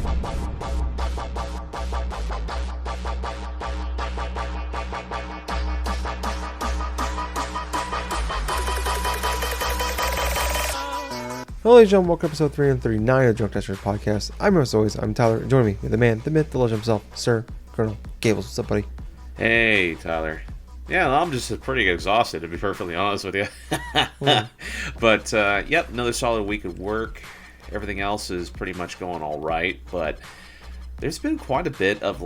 Hello, ladies and gentlemen, welcome to episode 339 of the Drunk Testers Podcast. I'm your host, as always, I'm Tyler. Joining me, the man, the myth, the legend himself, Sir Colonel Gables. What's up, buddy? Hey, Tyler. Yeah, I'm just pretty exhausted, to be perfectly honest with you. But, yep, another solid week of work. Everything else is pretty much going all right, but there's been quite a bit of,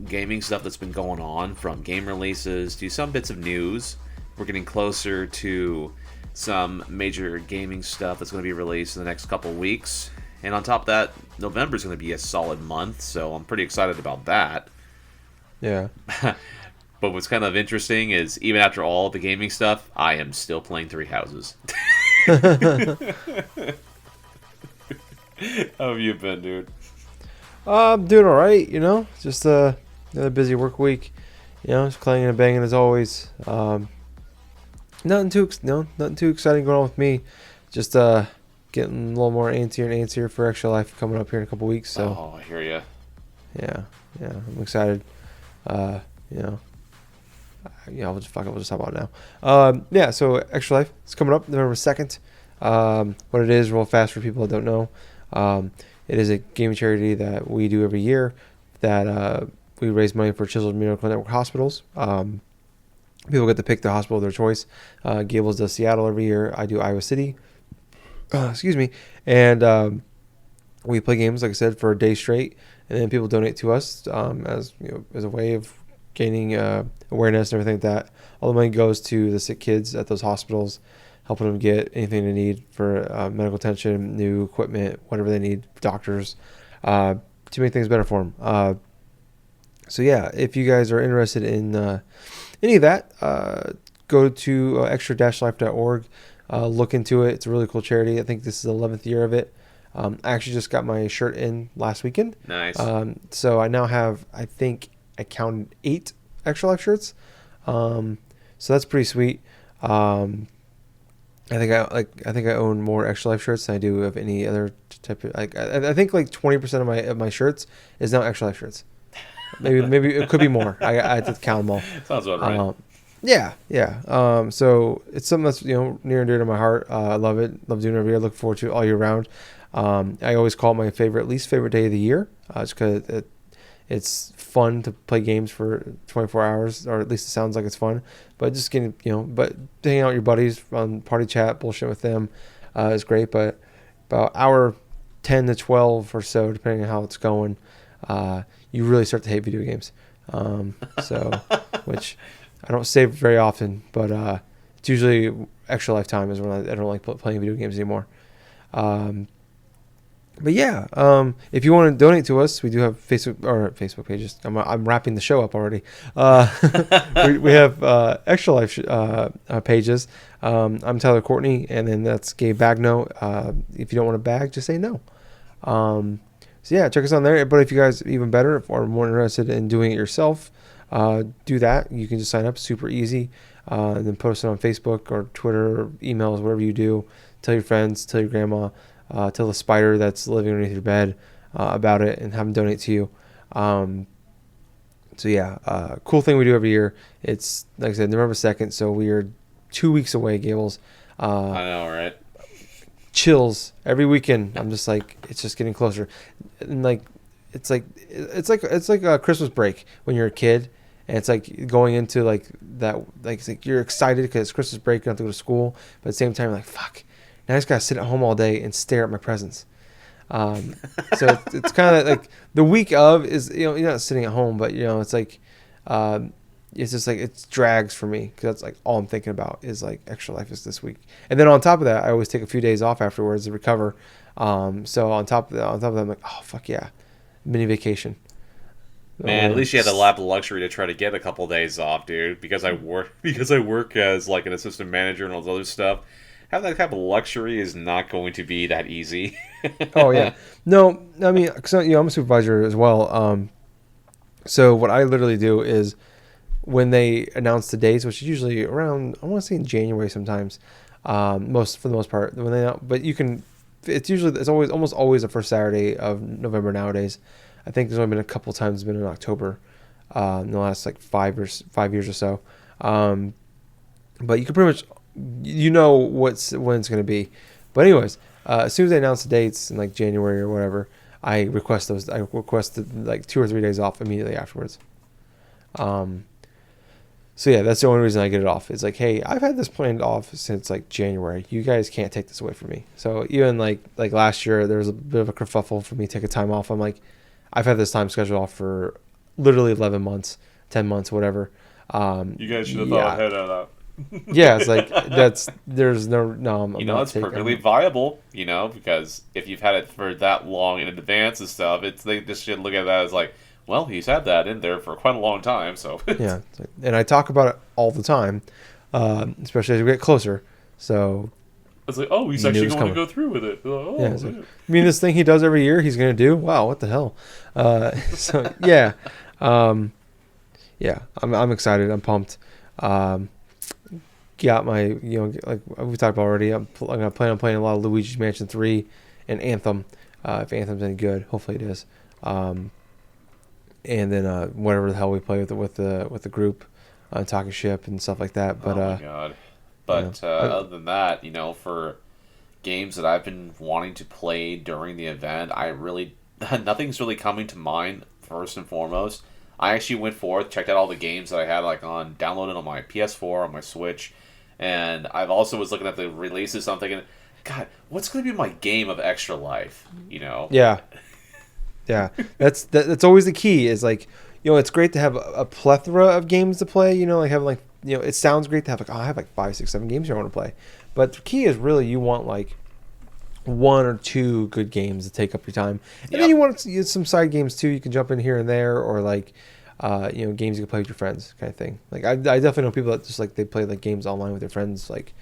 gaming stuff that's been going on, from game releases to some bits of news. We're getting closer to some major gaming stuff that's going to be released in the next couple weeks. And on top of that, November is going to be a solid month, so I'm pretty excited about that. Yeah. But what's kind of interesting is, even after all the gaming stuff, I am still playing Three Houses. How have you been, dude? I'm doing alright, just another busy work week. Just clanging and banging as always. Nothing too exciting going on with me. Just getting a little more antsier and antsier for Extra Life coming up here in a couple weeks. So. Oh, I hear ya. Yeah, I'm excited. We'll just talk about it now. So Extra Life is coming up November 2nd. What it is, real fast for people that don't know. It is a gaming charity that we do every year that we raise money for Children's Medical Network hospitals. People get to pick the hospital of their choice. Gables does Seattle every year. I do Iowa City. Excuse me. And we play games, like I said, for a day straight. And then people donate to us as a way of gaining awareness and everything like that. All the money goes to the sick kids at those hospitals, helping them get anything they need for medical attention, new equipment, whatever they need, doctors, to make things better for them. So yeah, if you guys are interested in any of that, go to extra-life.org. Look into it. It's a really cool charity. I think this is the 11th year of it. I actually just got my shirt in last weekend. Nice. So I now have, I think I counted 8 Extra Life shirts. So that's pretty sweet. I think I own more Extra Life shirts than I do of any other type of. I think 20% of my shirts is now Extra Life shirts. Maybe it could be more. I have to count them all. Sounds about right. Yeah. So it's something that's near and dear to my heart. I love it. Love doing it every year. Look forward to it all year round. I always call it my least favorite day of the year, just because it's fun to play games for 24 hours, or at least it sounds like it's fun. But just getting but hanging out with your buddies on party chat, bullshit with them, is great. But about hour 10 to 12 or so, depending on how it's going, you really start to hate video games. Which I don't say very often, but it's usually Extra Lifetime is when I don't like playing video games anymore. But yeah, if you want to donate to us, we do have Facebook pages. I'm wrapping the show up already. we have Extra Life pages. I'm Tyler Courtney, and then that's Gabe Bagno. If you don't want to bag, just say no. So yeah, check us on there. But if you guys even better or more interested in doing it yourself, do that. You can just sign up, super easy, and then post it on Facebook or Twitter or emails, whatever you do. Tell your friends, tell your grandma, tell the spider that's living underneath your bed about it, and have them donate to you. So yeah, cool thing we do every year. It's, like I said, November 2nd, so we are 2 weeks away, Gables. I know, right? Chills every weekend. I'm just like, it's just getting closer, and it's like a Christmas break when you're a kid, and it's like going into that, it's like you're excited because it's Christmas break, you don't have to go to school, but at the same time you're like, fuck, now I just gotta sit at home all day and stare at my presents. So it's kind of like the week of is, you're not sitting at home, but it's like it's just like it drags for me, because that's like all I'm thinking about is like Extra Life is this week. And then on top of that, I always take a few days off afterwards to recover. So on top of that, I'm like, oh fuck yeah, mini vacation. Man, at least you had the lap of luxury to try to get a couple days off, dude. Because I work as like an assistant manager and all this other stuff. Having that type of luxury is not going to be that easy. Oh yeah, no, I mean, cause I'm a supervisor as well. So what I literally do is, when they announce the dates, which is usually around, I want to say in January sometimes, for the most part, but you can it's almost always the first Saturday of November nowadays. I think there's only been a couple times it's been in October, in the last like 5 years or so. But you can pretty much when it's going to be. But anyways, as soon as they announce the dates in like January or whatever, I requested like 2 or 3 days off immediately afterwards. So yeah, that's the only reason I get it off. It's like, hey, I've had this planned off since like January. You guys can't take this away from me. So even like last year, there was a bit of a kerfuffle for me to take a time off. I'm like, I've had this time scheduled off for literally 11 months, 10 months, whatever. You guys should have thought ahead of that. Yeah, it's like there's no. I'm not it's perfectly viable. Because if you've had it for that long in advance and stuff, they just should look at that as like, well, he's had that in there for quite a long time, so. Yeah, and I talk about it all the time, especially as we get closer. So it's like, oh, he's actually going to go through with it. Oh, yeah, like, I mean, this thing he does every year, he's going to do. Wow, what the hell? So yeah, yeah, I'm excited. I'm pumped. Got my, like we talked about already. I'm gonna plan on playing a lot of Luigi's Mansion 3 and Anthem. If Anthem's any good, hopefully it is. And then whatever the hell we play with the group, talking ship and stuff like that. But oh my god! But other than that, for games that I've been wanting to play during the event, nothing's really coming to mind. First and foremost, I actually went forth, checked out all the games that I had downloaded on my PS4, on my Switch, and I've also was looking at the releases. So I'm thinking, God, what's going to be my game of Extra Life? Yeah. Yeah, that's always the key. Is like, it's great to have a plethora of games to play. Like having it sounds great to have I have like 5, 6, 7 games here I want to play. But the key is really you want like 1 or 2 good games to take up your time, and then you want some side games too. You can jump in here and there, or like, games you can play with your friends, kind of thing. Like I definitely know people that just like they play like games online with their friends, like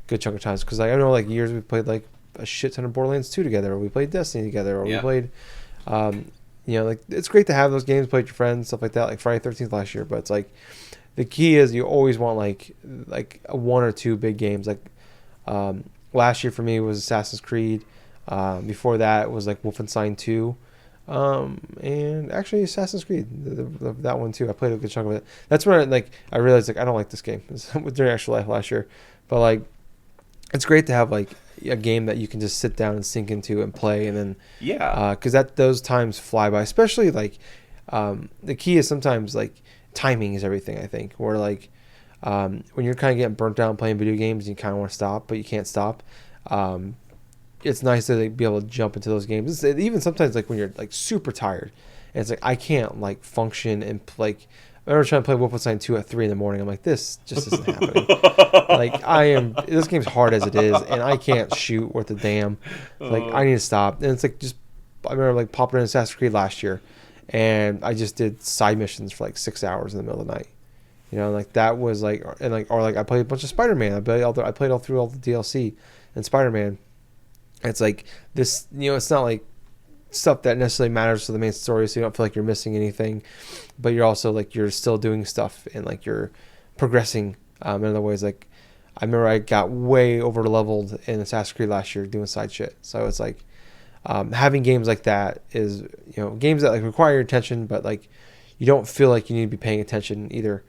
good chunk of times. Because I know like years we played like a shit ton of Borderlands 2 together, or we played Destiny together, or we played. Like it's great to have those games, play with your friends, stuff like that, like Friday 13th last year. But it's like the key is you always want like 1 or 2 big games. Like last year for me was Assassin's Creed. Before that was like Wolfenstein 2, and actually Assassin's Creed, that one too. I played a good chunk of it. That's when I realized I don't like this game. It was during Extra Life last year, but like it's great to have like a game that you can just sit down and sink into and play, and then because those times fly by. Especially like the key is sometimes like timing is everything. I think where like when you're kind of getting burnt out playing video games, and you kind of want to stop, but you can't stop. It's nice to be able to jump into those games. Even sometimes like when you're like super tired, and it's like I can't like function and like. I remember trying to play Wolfenstein 2 at 3 in the morning. I'm like, this just isn't happening. Like this game's hard as it is, and I can't shoot worth a damn. Like I need to stop. And it's like I remember like popping in Assassin's Creed last year, and I just did side missions for like 6 hours in the middle of the night. Like that was like, and like, or like I played a bunch of Spider-Man. I played all through all the DLC and Spider-Man. It's like this, it's not like stuff that necessarily matters to the main story, so you don't feel like you're missing anything, but you're also like you're still doing stuff and like you're progressing in other ways. Like I remember I got way over leveled in Assassin's Creed last year doing side shit. So it's like having games like that is games that like require your attention, but like you don't feel like you need to be paying attention either.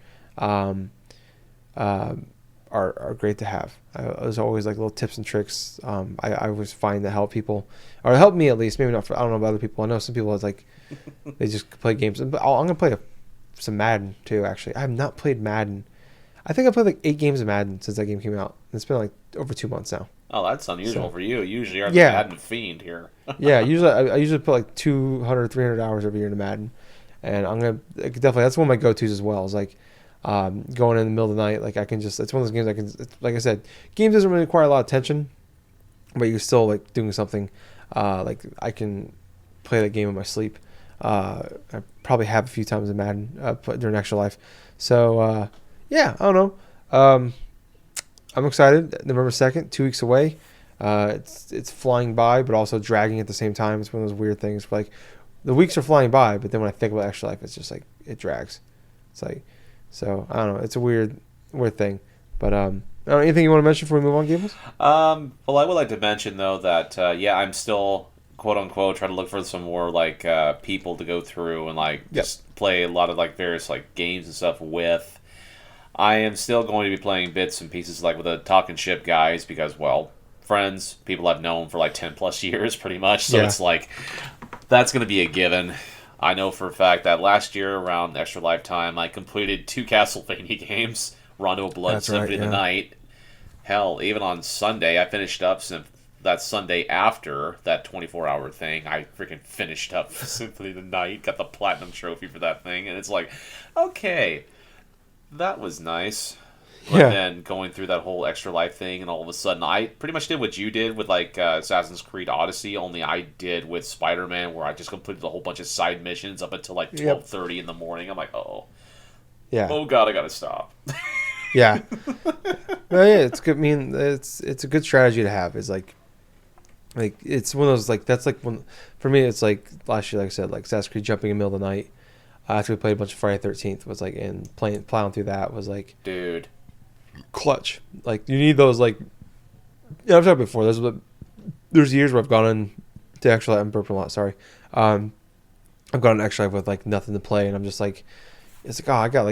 Are great to have. There's always like little tips and tricks. I always find that help people, or help me at least. Maybe not I don't know about other people. I know some people it's like they just play games. But I'm gonna play some Madden too. Actually, I have not played Madden. I think I played like 8 games of Madden since that game came out. It's been like over 2 months now. Oh, that's unusual for you. Usually you're the Madden fiend here. Yeah, I usually put like 200, 300 hours every year into Madden, and I'm gonna definitely that's one of my go-tos as well. Is like. Going in the middle of the night, like I can just, it's one of those games I can, like I said, games doesn't really require a lot of attention, but you're still like doing something, like I can play that game in my sleep. I probably have a few times in Madden during Extra Life. So, yeah, I don't know. I'm excited. November 2nd, 2 weeks away. It's flying by, but also dragging at the same time. It's one of those weird things. Like the weeks are flying by, but then when I think about Extra Life, it's just like, it drags. It's like, so I don't know. It's a weird thing, but Anything you want to mention before we move on, Gables? Well, I would like to mention though that I'm still quote unquote trying to look for some more like people to go through and like just play a lot of like various like games and stuff with. I am still going to be playing bits and pieces like with the Talking Ship guys because, well, friends, people I've known for like 10 plus years pretty much. So it's like, that's going to be a given. I know for a fact that last year around Extra Lifetime, I completed 2 Castlevania games, Rondo of Blood, Symphony of the Night. Hell, even on Sunday, I finished up that Sunday after that 24-hour thing. I freaking finished up Symphony of the Night, got the Platinum Trophy for that thing, and it's like, okay, that was nice. But then going through that whole Extra Life thing, and all of a sudden, I pretty much did what you did with like Assassin's Creed Odyssey, only I did with Spider-Man, where I just completed a whole bunch of side missions up until like 12:30 in the morning. I'm like, oh god, I gotta stop. Well, it's good. I mean, it's a good strategy to have. Is like it's one of those like that's like one for me. It's like last year, like I said, like Assassin's Creed jumping in the middle of the night. After we played a bunch of Friday 13th, was like and plowing through that was like dude clutch. Like you need those like I've talked before. There's years where I've gone into Extra Life. I'm burping a lot. Sorry. I've gone on Extra Life with like nothing to play, and I'm just like. It's like, I got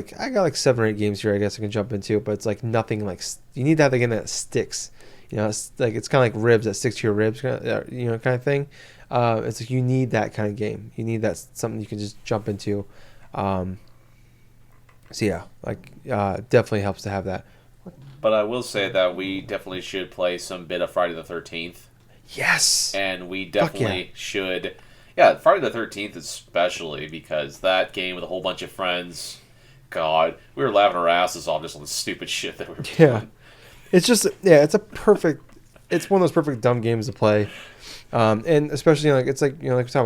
like 7 or 8 games here I guess I can jump into, but it's like nothing like you need to have the game that sticks. You know, it's kind of like ribs that stick to your ribs, kind of thing. It's like you need that kind of game. You need that something you can just jump into. Definitely helps to have that. But I will say that we definitely should play some bit of Friday the 13th. Yes. And we definitely should. Yeah, Friday the 13th especially, because that game with a whole bunch of friends, God, we were laughing our asses off just on the stupid shit that we were doing. It's just, it's one of those perfect dumb games to play. And especially, like, it's like, like we talk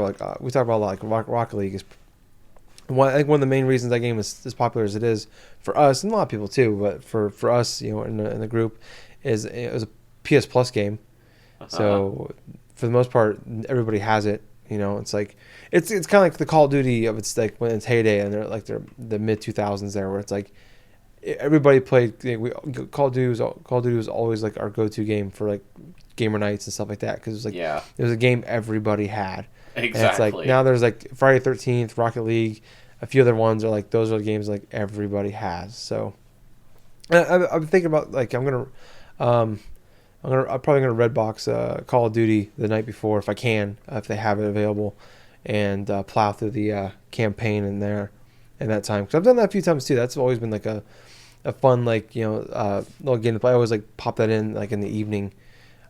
about a lot, like Rocket League is, I think one of the main reasons that game is as popular as it is for us, and a lot of people too, but for us, in the group, is it was a PS Plus game. So, for the most part, everybody has it. It's like it's kind of like the Call of Duty of its like when it's heyday, and they're the mid 2000s there, where it's like everybody played. Call of Duty was always like our go-to game for like gamer nights and stuff like that, because it was like it was a game everybody had. Exactly. And it's like now there's like Friday 13th, Rocket League, a few other ones are like those are the games like everybody has. So I'm thinking about like I'm probably gonna Redbox Call of Duty the night before if I can, if they have it available, and plow through the campaign in there in that time, because I've done that a few times too. That's always been like a fun like little game to play. I always like pop that in like in the evening,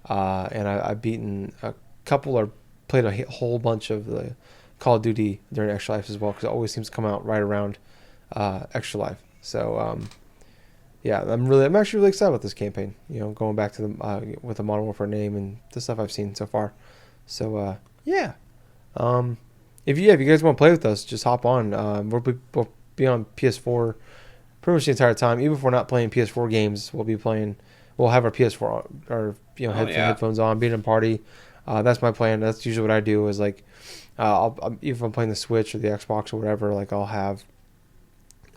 and I've beaten a couple or played a whole bunch of the Call of Duty during Extra Life as well, because it always seems to come out right around Extra Life. So. I'm actually really excited about this campaign. Going back to the with the Modern Warfare name and the stuff I've seen so far. So if you guys want to play with us, just hop on. We'll be on PS4 pretty much the entire time. Even if we're not playing PS4 games, we'll have our PS4 or headphones on, being in a party. That's my plan. That's usually what I do. Is like even if I'm playing the Switch or the Xbox or whatever, like I'll have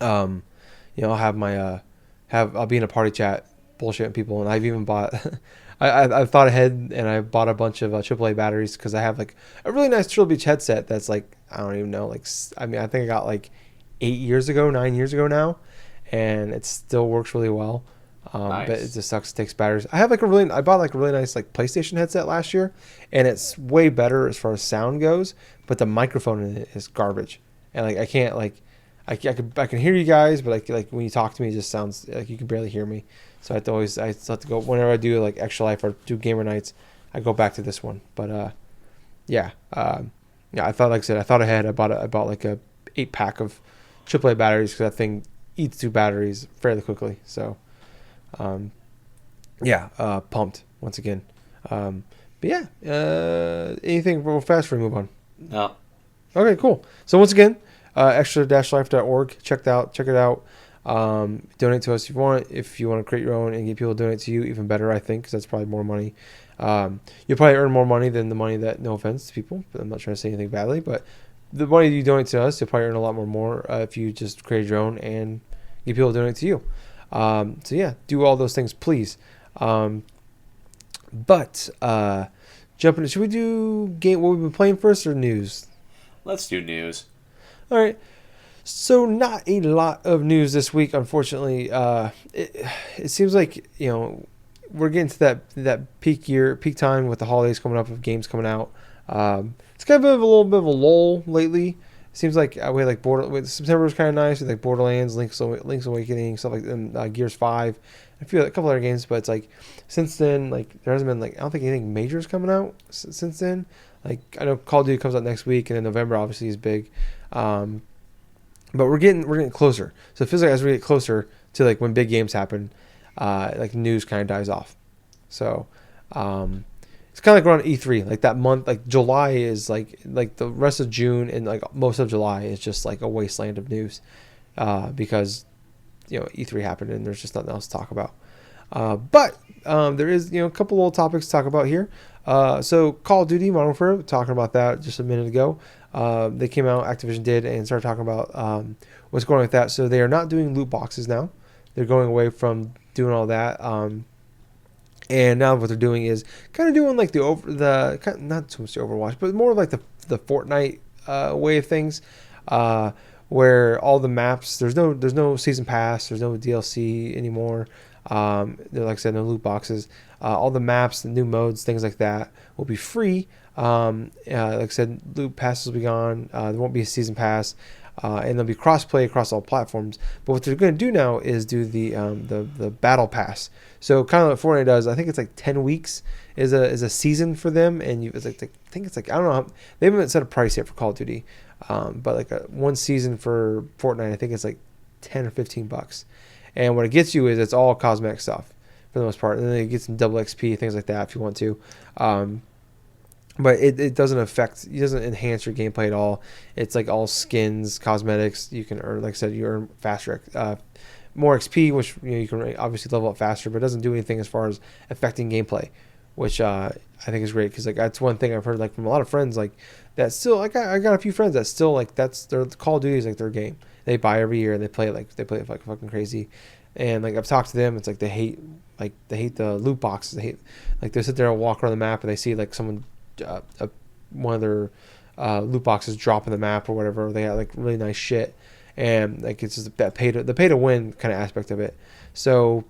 I'll have my I'll be in a party chat bullshitting people, and I've even bought I thought ahead and I bought a bunch of AAA batteries, because I have like a really nice Triple Beach headset that's like I don't even know, like I think I got like 9 years ago now, and it still works really well. Nice. But it just sucks, it takes batteries. I bought like a really nice like PlayStation headset last year, and it's way better as far as sound goes, but the microphone in it is garbage, and like I can't like I can hear you guys, but like when you talk to me, it just sounds like you can barely hear me. So I still have to go whenever I do like Extra Life or do gamer nights, I go back to this one. But I thought ahead. I bought like a 8-pack of AAA batteries, because that thing eats 2 batteries fairly quickly. So pumped once again. Anything real fast before we move on? No. Okay, cool. So once again, extra-life.org. Check it out. Donate to us if you want. If you want to create your own and get people to donate to you, even better, I think, because that's probably more money. You'll probably earn more money than the money that, no offense to people, but I'm not trying to say anything badly, but the money you donate to us, you'll probably earn a lot more if you just create your own and get people to donate to you. So yeah, do all those things, please. But jumping, should we do game what we've been playing first or news? Let's do news. All right. So not a lot of news this week, unfortunately. It seems like we're getting to that peak time with the holidays coming up, of games coming out. It's kind of a little bit of a lull lately. It seems like we had like September was kind of nice with like Borderlands, Link's Awakening, stuff like Gears 5, a couple other games. But it's like since then, like there hasn't been like I don't think anything major is coming out since then. Like I know Call of Duty comes out next week, and then November obviously is big. But we're getting closer. So it feels like as we get closer to like when big games happen, like news kind of dies off. So it's kind of like around E3, like that month, like July is like the rest of June and like most of July is just like a wasteland of news, because E3 happened and there's just nothing else to talk about. But there is a couple little topics to talk about here. So Call of Duty Modern Warfare, talking about that just a minute ago. They came out, Activision did, and started talking about what's going on with that. So they are not doing loot boxes now. They're going away from doing all that. And now what they're doing is kind of doing like not so much the Overwatch, but more of like the Fortnite way of things, where all the maps there's no season pass, there's no DLC anymore. Like I said, no loot boxes. All the maps, the new modes, things like that will be free. Like I said, loot passes will be gone. There won't be a season pass, and there'll be cross-play across all platforms. But what they're going to do now is do the battle pass. So kind of what Fortnite does. I think it's like 10 weeks is a season for them, and I think it's like I don't know. They haven't set a price yet for Call of Duty, but like one season for Fortnite, I think it's like $10 or $15. And what it gets you is it's all cosmetic stuff for the most part, and then you get some double XP, things like that if you want to. But it doesn't enhance your gameplay at all. It's like all skins, cosmetics. You can earn, like I said, you earn faster, more XP, which you can obviously level up faster, but it doesn't do anything as far as affecting gameplay, which I think is great because like that's one thing I've heard like from a lot of friends like that still. I got a few friends that still like that's their Call of Duty is like their game. They buy every year and they play it like fucking crazy. And like I've talked to them, it's like they hate the loot boxes. They hate like they sit there and walk around the map and they see like someone one of their loot boxes drop in the map or whatever. They have like really nice shit, and like it's just that pay to win kind of aspect of it. So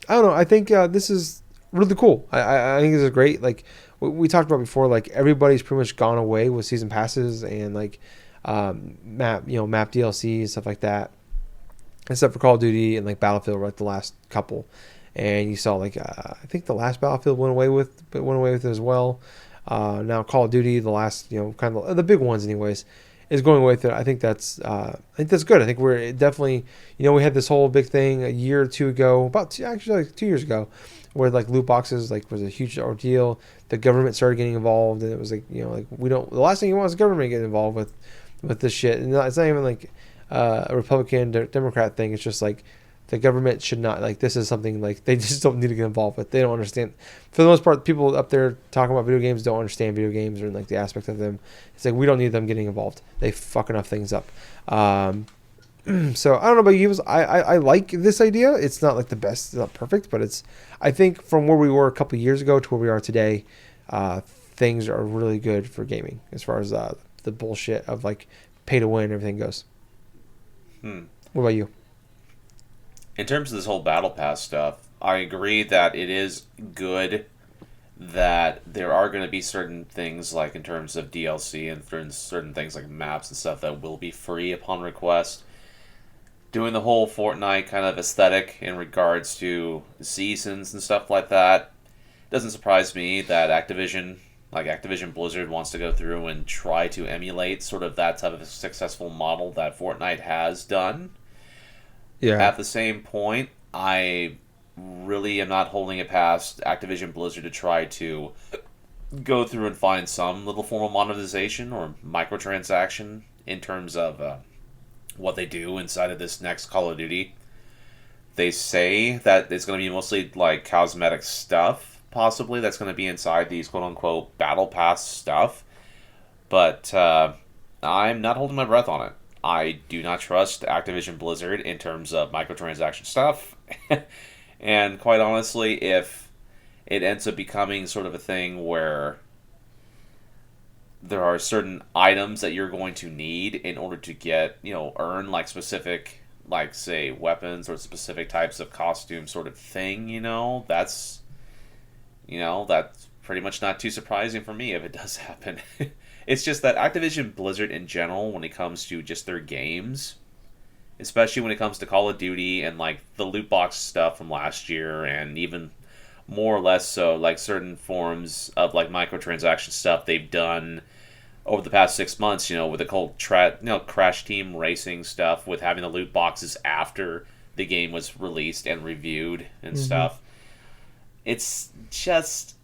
I don't know. I think this is really cool. I think this is great. Like we talked about before, like everybody's pretty much gone away with season passes and like map DLC and stuff like that, except for Call of Duty and like Battlefield were like the last couple. And you saw like I think the last Battlefield went away with it as well. Now Call of Duty, the last kind of the big ones anyways, is going away with it. I think that's good. I think we're definitely we had this whole big thing a year or two ago, actually like 2 years ago, where like loot boxes like was a huge ordeal. The government started getting involved, and it was like we don't. The last thing you want is the government getting involved with this shit. And it's not even like a Republican Democrat thing. It's just like the government should not, like, this is something like they just don't need to get involved with. They don't understand. For the most part, people up there talking about video games don't understand video games or like the aspect of them. It's like we don't need them getting involved. They fuck enough things up. So I don't know about you. I like this idea. It's not like the best, it's not perfect, but it's. I think from where we were a couple of years ago to where we are today, things are really good for gaming as far as the bullshit of like pay to win and everything goes. What about you? In terms of this whole Battle Pass stuff, I agree that it is good that there are going to be certain things, like in terms of DLC and certain things like maps and stuff that will be free upon request. Doing the whole Fortnite kind of aesthetic in regards to seasons and stuff like that, doesn't surprise me that Activision Blizzard wants to go through and try to emulate sort of that type of successful model that Fortnite has done. Yeah. At the same point, I really am not holding it past Activision Blizzard to try to go through and find some little form of monetization or microtransaction in terms of what they do inside of this next Call of Duty. They say that it's going to be mostly like cosmetic stuff, possibly, that's going to be inside these quote-unquote Battle Pass stuff. But I'm not holding my breath on it. I do not trust Activision Blizzard in terms of microtransaction stuff. And quite honestly, if it ends up becoming sort of a thing where there are certain items that you're going to need in order to get, earn like specific, like say weapons or specific types of costume sort of thing, that's pretty much not too surprising for me if it does happen. It's just that Activision Blizzard in general, when it comes to just their games, especially when it comes to Call of Duty and like the loot box stuff from last year, and even more or less so like certain forms of like microtransaction stuff they've done over the past 6 months, with the whole Crash Team Racing stuff, with having the loot boxes after the game was released and reviewed and stuff. It's just,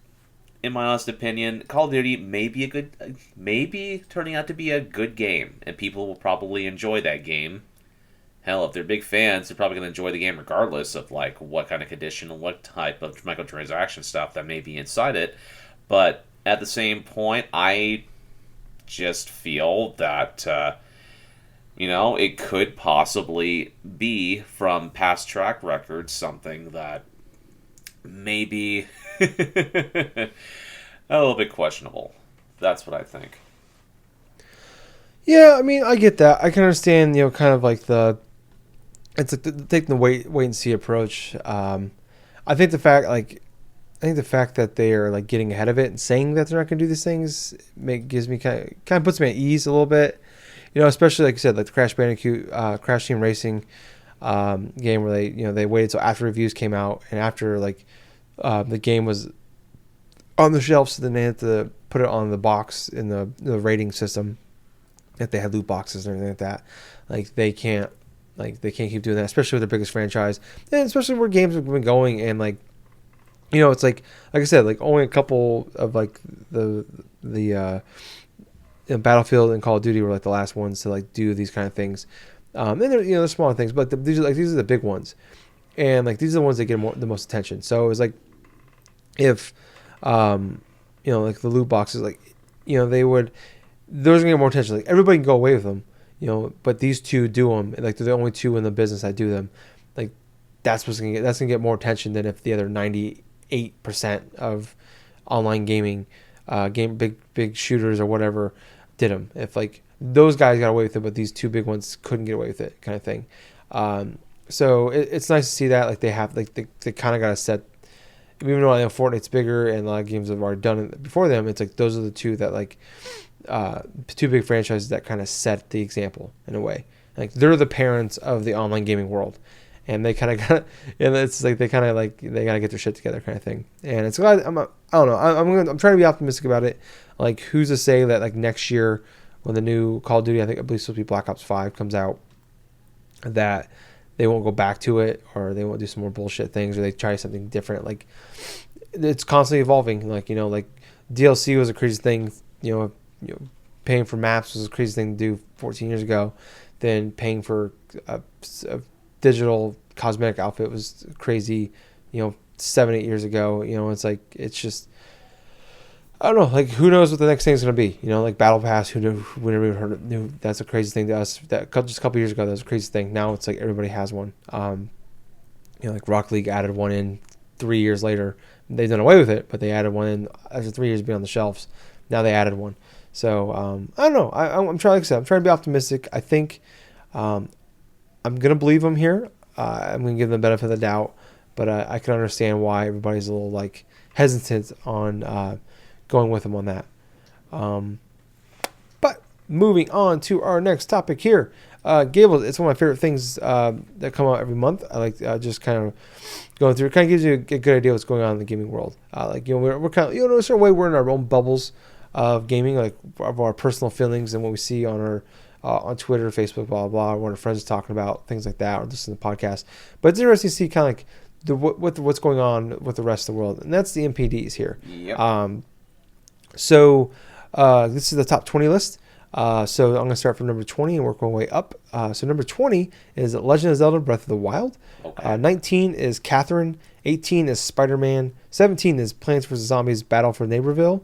in my honest opinion, Call of Duty maybe turning out to be a good game, and people will probably enjoy that game. Hell, if they're big fans, they're probably going to enjoy the game regardless of like what kind of condition and what type of microtransaction stuff that may be inside it. But at the same point, I just feel that it could possibly be, from past track records, something that maybe a little bit questionable. That's what I think. Yeah, I mean, I get that. I can understand, kind of like it's like taking the wait and see approach. I think the fact that they are like getting ahead of it and saying that they're not going to do these things gives me kind of puts me at ease a little bit. Especially like you said, like the Crash Bandicoot, Crash Team Racing game, where they waited till after reviews came out and after like the game was on the shelf, so then they had to put it on the box in the rating system. If they had loot boxes and everything like that, like they can't keep doing that, especially with their biggest franchise, and especially where games have been going. And like, it's like I said, like only a couple of like the Battlefield and Call of Duty were like the last ones to like do these kind of things. And they're smaller things, but these are the big ones, and like these are the ones that get the most attention. So it's like if like the loot boxes, like those are gonna get more attention. Like everybody can go away with them, but these two do them. Like they're the only two in the business that do them. Like that's gonna get more attention than if the other 98% of online gaming, big shooters or whatever did them. If like those guys got away with it, but these two big ones couldn't get away with it, kind of thing. So it's nice to see that like they have like they kind of got to set. Even though I know Fortnite's bigger and a lot of games have already done it before them, it's like those are the two that like two big franchises that kind of set the example in a way. Like they're the parents of the online gaming world, and they kind of got, and it's like they kind of like they gotta get their shit together, kind of thing. And it's glad I don't know. I'm trying to be optimistic about it. Like who's to say that like next year when the new Call of Duty, I believe it's supposed to be Black Ops 5 comes out, that they won't go back to it, or they won't do some more bullshit things, or they try something different. Like it's constantly evolving. Like like DLC was a crazy thing. Paying for maps was a crazy thing to do 14 years ago. Then paying for a digital cosmetic outfit was crazy, 7-8 years ago. It's like it's just I don't know. Like who knows what the next thing is going to be? Like Battle Pass. Who never knew that's a crazy thing to us. That just a couple years ago that was a crazy thing. Now it's like everybody has one. Like Rocket League added one in 3 years later. They've done away with it, but they added one in after 3 years being on the shelves. Now they added one. So I don't know. I'm trying. Like I said, I'm trying to be optimistic. I think I'm gonna believe them here. I'm gonna give them the benefit of the doubt, but I can understand why everybody's a little like hesitant on going with them on that. But moving on to our next topic here, Gables. It's one of my favorite things that come out every month. I like just kind of going through. It kind of gives you a good idea what's going on in the gaming world. We're kind of in a certain way we're in our own bubbles of gaming, like of our personal feelings and what we see on our on Twitter, Facebook, blah blah blah. What our friends are talking about, things like that, or listen to the podcast. But it's interesting to see kind of like what's going on with the rest of the world, and that's the NPDs here. Yep. So this is the top 20 list. So I'm going to start from number 20 and work my way up. So number 20 is Legend of Zelda Breath of the Wild. Okay. 19 is Catherine. 18 is Spider-Man. 17 is Plants vs. Zombies Battle for Neighborville.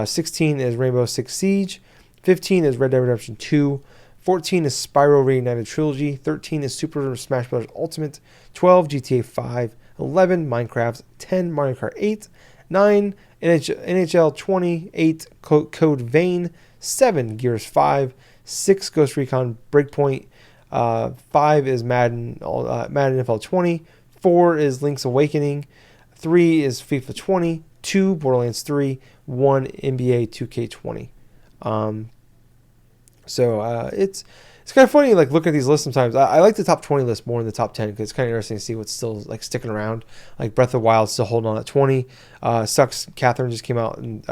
16 is Rainbow Six Siege. 15 is Red Dead Redemption 2. 14 is Spyro Reignited Trilogy. 13 is Super Smash Bros. Ultimate. 12, GTA 5. 11, Minecraft. 10, Mario Kart 8. 9, NHL 20. 8, Code Vein. 7, Gears 5. 6, Ghost Recon Breakpoint. 5 is Madden NFL 20. 4 is Link's Awakening. 3 is FIFA 20. 2, Borderlands 3. 1, NBA 2K20. So it's kind of funny, like, looking at these lists sometimes. I like the top 20 list more than the top 10 because it's kind of interesting to see what's still, like, sticking around. Like, Breath of the Wild still holding on at 20. Sucks Catherine just came out, and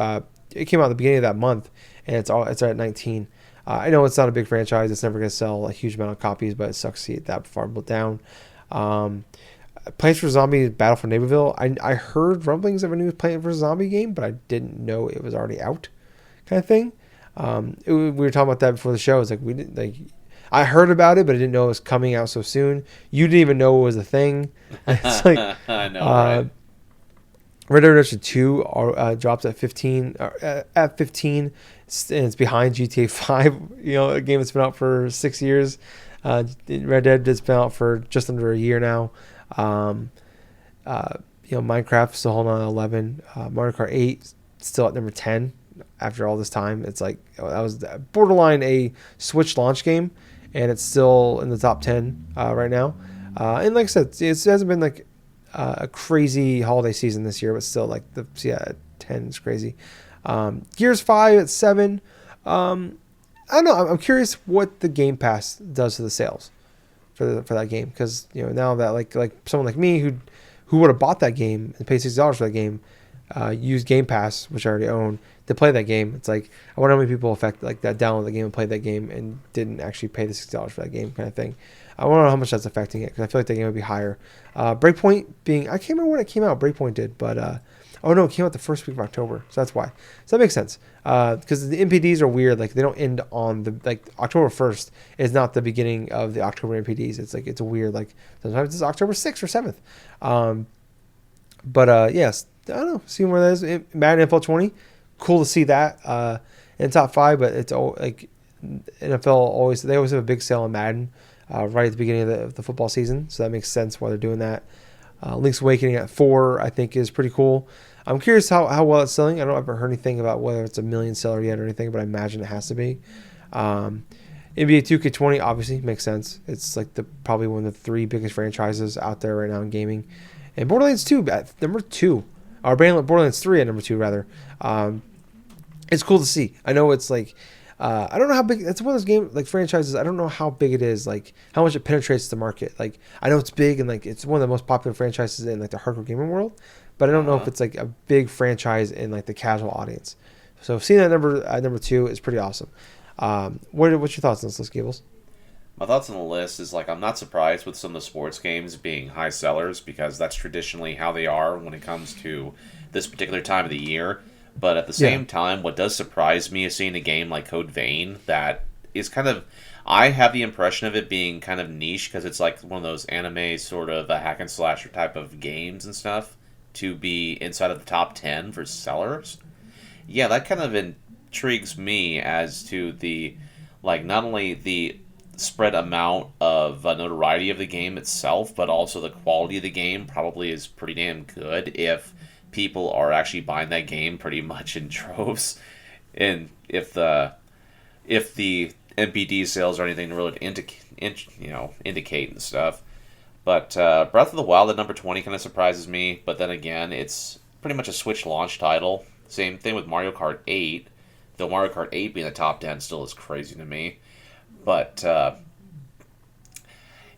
it came out at the beginning of that month, and it's at 19. I know it's not a big franchise. It's never going to sell a huge amount of copies, but it sucks to see it that far down. Plants vs. Zombies Battle for Neighborville. I heard rumblings of a new Plants vs. Zombie game, but I didn't know it was already out, kind of thing. We were talking about that before the show. It's like, we didn't, like, I heard about it, but I didn't know it was coming out so soon. You didn't even know it was a thing. It's like, I know, right? Red Dead Redemption 2 drops at 15. At 15, and it's behind GTA 5. You know, a game that's been out for 6 years. Red Dead has been out for just under a year now. Minecraft still holding on at 11. Mario Kart 8 still at number 10 after all this time. It's like, that was borderline a Switch launch game, and it's still in the top 10 right now. And like I said, it hasn't been like a crazy holiday season this year, but still, like, 10 is crazy. Gears 5 at 7. I don't know. I'm curious what the Game Pass does to the sales for that game, because, you know, now that like someone like me who would have bought that game and paid $60 for that game, used Game Pass, which I already own, to play that game. It's like, I wonder how many people that download the game and played that game and didn't actually pay the $60 for that game, kind of thing. I wonder how much that's affecting it, because I feel like that game would be higher. Breakpoint being, I can't remember when it came out. Breakpoint did, but it came out the first week of October, so that's why. So that makes sense, because the NPDs are weird. Like, they don't end on October 1st is not the beginning of the October NPDs. It's like, it's a weird, like, sometimes it's October 6th or 7th. Yes, I don't know. Seeing where that is. Madden NFL 20, cool to see that in top 5. But it's like, NFL they always have a big sale on Madden right at the beginning of the football season, so that makes sense why they're doing that. Link's Awakening at 4, I think, is pretty cool. I'm curious how well it's selling. I don't ever heard anything about whether it's a million seller yet or anything, but I imagine it has to be. NBA 2K20 obviously makes sense. It's like probably one of the 3 biggest franchises out there right now in gaming. And Borderlands 2 at number 2, or Borderlands 3 at number 2 rather. It's cool to see. I know it's like, I don't know how big. It's one of those game like franchises. I don't know how big it is, like how much it penetrates the market. Like, I know it's big, and like it's one of the most popular franchises in like the hardcore gaming world, but I don't know if it's like a big franchise in like the casual audience. So seeing that number 2 is pretty awesome. What's your thoughts on this list, Gables? My thoughts on the list is, like, I'm not surprised with some of the sports games being high sellers, because that's traditionally how they are when it comes to this particular time of the year. But at the same time, what does surprise me is seeing a game like Code Vein that is kind of, I have the impression of it being kind of niche, because it's like one of those anime sort of a hack and slasher type of games and stuff, to be inside of the top 10 for sellers. Yeah, that kind of intrigues me as to the, like, not only the spread amount of notoriety of the game itself, but also the quality of the game probably is pretty damn good if people are actually buying that game pretty much in droves, and if the NPD sales or anything to really indicate and stuff. But Breath of the Wild at number 20 kind of surprises me, but then again, it's pretty much a Switch launch title. Same thing with Mario Kart 8, though Mario Kart 8 being the top 10 still is crazy to me. But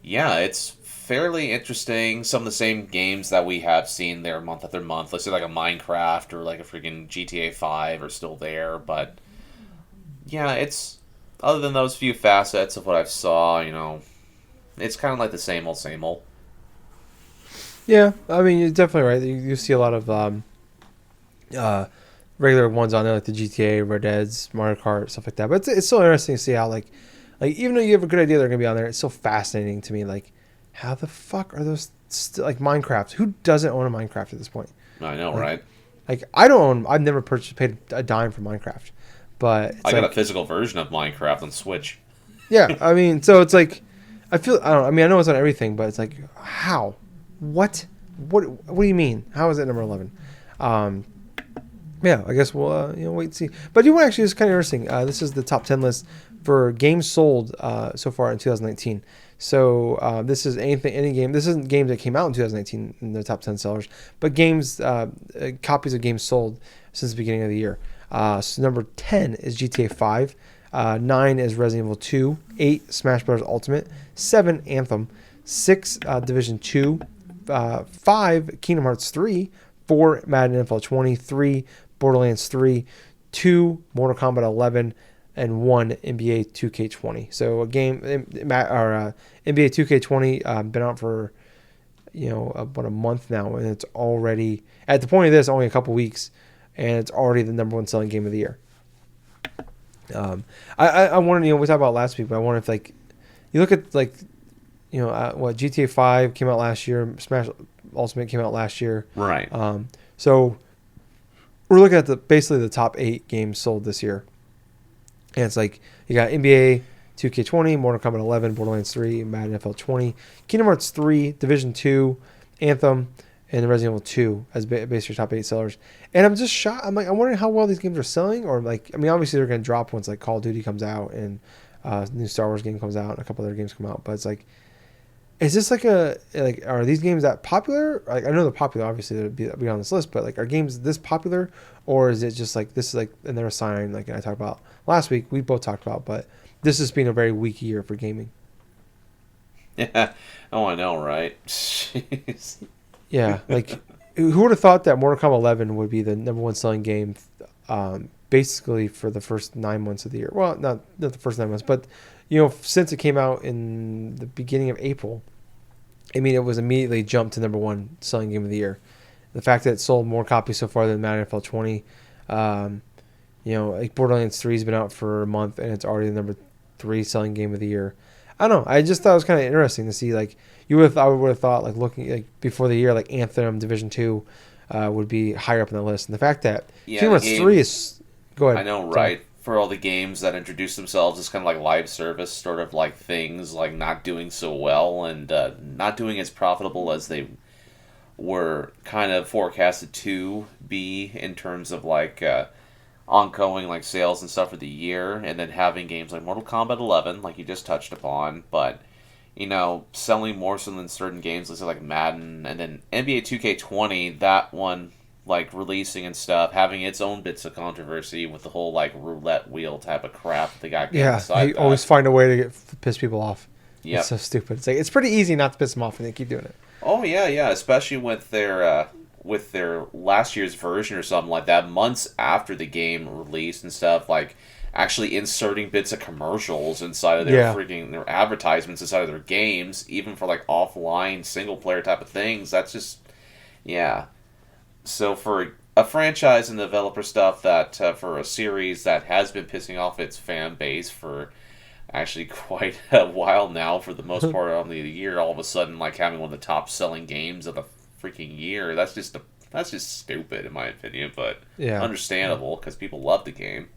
it's fairly interesting. Some of the same games that we have seen there month after month, let's say like a Minecraft or like a freaking GTA 5 are still there, but yeah, it's, other than those few facets of what I've saw, it's kind of like the same old. Yeah, I mean, you're definitely right. You see a lot of regular ones on there, like the GTA, Red Deads, Mario Kart, stuff like that, but it's so interesting to see how like even though you have a good idea they're going to be on there, it's so fascinating to me, like, how the fuck are those like Minecraft? Who doesn't own a Minecraft at this point? I know, right? Like, I've never paid a dime for Minecraft, but I got a physical version of Minecraft on Switch. Yeah, I mean, so it's like, I don't know, I mean, I know it's on everything, but it's like, how? What do you mean? How is it number 11? Yeah, I guess we'll wait and see. But you know what, actually, it's kind of interesting. This is the top 10 list for games sold so far in 2019. So this is any game. This isn't games that came out in 2019 in the top 10 sellers, but games, copies of games sold since the beginning of the year. So number 10 is GTA 5. 9 is Resident Evil 2. 8, Smash Bros. Ultimate. 7, Anthem. 6, Division 2. 5, Kingdom Hearts 3. 4, Madden NFL 20. 3, Borderlands 3. 2, Mortal Kombat 11. And 1, NBA 2K20. So a game, NBA 2K20 been out for, about a month now, and it's already, at the point of this, only a couple weeks, and it's already the number one selling game of the year. I wonder, we talked about last week, but I wonder if, like, you look at, like, what GTA 5 came out last year, Smash Ultimate came out last year. Right. So we're looking at basically the top 8 games sold this year. And it's like, you got NBA 2K20, Mortal Kombat 11, Borderlands 3, Madden NFL 20, Kingdom Hearts 3, Division 2, Anthem, and Resident Evil 2 as basically top 8 sellers. And I'm just shocked. I'm wondering how well these games are selling. Or, like, I mean, obviously they're going to drop once, like, Call of Duty comes out and new Star Wars game comes out and a couple other games come out. But it's like, is this are these games that popular? Like, I know they're popular, obviously, they'd be on this list, but, like, are games this popular? Or is it just like, this is like another sign, like I talked about last week, we both talked about, but this has been a very weak year for gaming. Yeah. Oh, I know, right? Jeez. Yeah, like, who would have thought that Mortal Kombat 11 would be the number one selling game basically for the first 9 months of the year? Well, not the first 9 months, but, since it came out in the beginning of April, I mean, it was immediately jumped to number one selling game of the year. The fact that it sold more copies so far than Madden NFL 20, like Borderlands 3 has been out for a month and it's already the number 3 selling game of the year. I don't know. I just thought it was kind of interesting to see, like, I would have thought, like, looking, like, before the year, like Anthem, Division 2 would be higher up on the list. And the fact that Kingdom Hearts 3 is, go ahead. I know, right? For all the games that introduce themselves as kind of like live service sort of like things, like not doing so well and not doing as profitable as they were kind of forecasted to be in terms of, like, ongoing, like, sales and stuff for the year, and then having games like Mortal Kombat 11, like you just touched upon, but, selling more so than certain games, let's say like Madden, and then NBA 2K20, that one, like, releasing and stuff, having its own bits of controversy with the whole, like, roulette wheel type of crap that they got going inside. Yeah, they always find a way to piss people off. Yeah, it's so stupid. It's like, it's pretty easy not to piss them off, and they keep doing it. Oh yeah, especially with their last year's version or something like that, months after the game released and stuff, like actually inserting bits of commercials inside of their advertisements inside of their games, even for, like, offline single player type of things. That's just, yeah. So for a franchise and developer stuff that for a series that has been pissing off its fan base for actually quite a while now, for the most part on the year, all of a sudden, like, having one of the top selling games of the freaking year, that's just stupid in my opinion, but understandable because people love the game.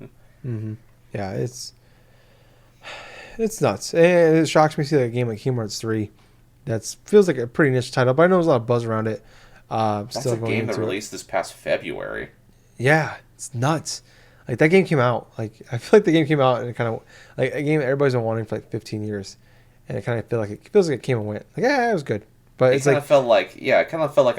Mm-hmm. Yeah, it's nuts, and it shocks me to see that game like Kingdom Hearts 3 that feels like a pretty niche title, but I know there's a lot of buzz around it. That's a game that released this past February. Yeah, it's nuts. Like, that game came out, like, I feel like the game came out and it kind of, like, a game everybody's been wanting for like 15 years, and it kind of feels like it came and went. Like, yeah, it was good, but it kind of felt like it kind of felt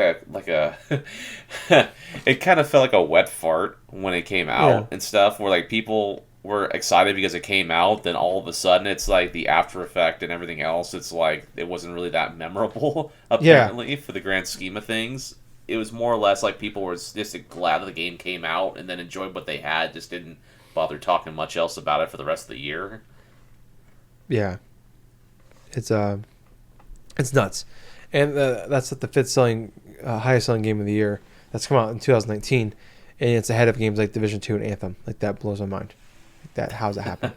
like a wet fart when it came out and stuff, where, like, people were excited because it came out, then all of a sudden it's like the after effect and everything else, it's like it wasn't really that memorable apparently for the grand scheme of things. It was more or less like people were just glad the game came out and then enjoyed what they had, just didn't bother talking much else about it for the rest of the year. Yeah, it's nuts, and that's the highest selling game of the year. That's come out in 2019, and it's ahead of games like Division 2 and Anthem. Like, that blows my mind. Like, that, how's it happen?